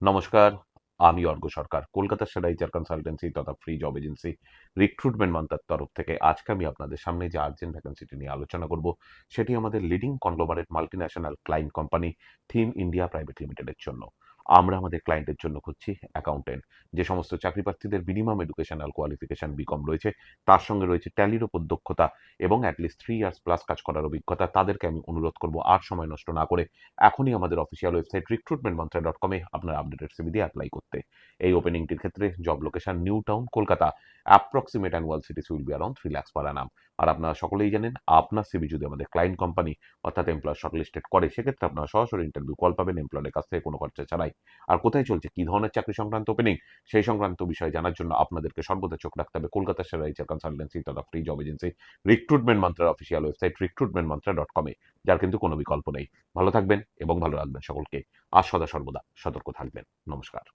নমস্কার, আমি অর্ক সরকার। কলকাতার সেরা এইচআর কনসালটেন্সি তথা ফ্রি জব এজেন্সি রিক্রুটমেন্ট মান্ত্রার তরফ থেকে আজকে আমি আপনাদের সামনে যে আর্জেন্ট ভ্যাকেন্সিটি নিয়ে আলোচনা করব, সেটি আমাদের leading conglomerate multinational client company theme India private লিমিটেডের জন্য। আমরা আমাদের ক্লায়েন্টের জন্য খুঁজছি অ্যাকাউন্টেন্ট। যে সমস্ত চাকরি প্রার্থীদের মিনিমাম এডুকেশনাল কোয়ালিফিকেশন বিকম রয়েছে, তার সঙ্গে রয়েছে ট্যালির ওপর দক্ষতা এবং অ্যাটলিস্ট 3 ইয়ার্স প্লাস কাজ করার অভিজ্ঞতা। তাদেরকে আমি অনুরোধ করব আর সময় নষ্ট না করে এখনই আমাদের অফিসিয়াল ওয়েবসাইট recruitmentmantra.com এ আপনার আপডেটেড সিভি দিয়ে অ্যাপ্লাই করতে। এই ওপেনিংটির ক্ষেত্রে job location new town, Kolkata. Approximate annual cities will be around 3 lakhs per annum। আর আপনারা সকলেই জানেন, আপনার সিভি যদি আমাদের ক্লায়েন্ট কোম্পানি অর্থাৎ এমপ্লয়ার শর্টলিস্টেড করে, সেক্ষেত্রে আপনারা সরাসরি ইন্টারভিউ কল পাবেন এমপ্লয়ারের কাছ থেকে কোনো খরচা ছাড়াই। আর কোথায় চলছে, কি ধরনের চাকরি সংক্রান্ত ওপেনিং, সেই সংক্রান্ত বিষয়ে জানার জন্য আপনাদেরকে সর্বদা চোখ রাখতে হবে কলকাতার সেরা এইচআর কনসালটেন্সি তথা ফ্রি জব এজেন্সি রিক্রুটমেন্ট মান্ত্রার অফিসিয়াল ওয়েবসাইট recruitmentmantra.com এ, যার কিন্তু কোনো বিকল্প নেই। ভালো থাকবেন এবং ভালো রাখবেন সকলকে। আর সদা সর্বদা সতর্ক থাকবেন। নমস্কার।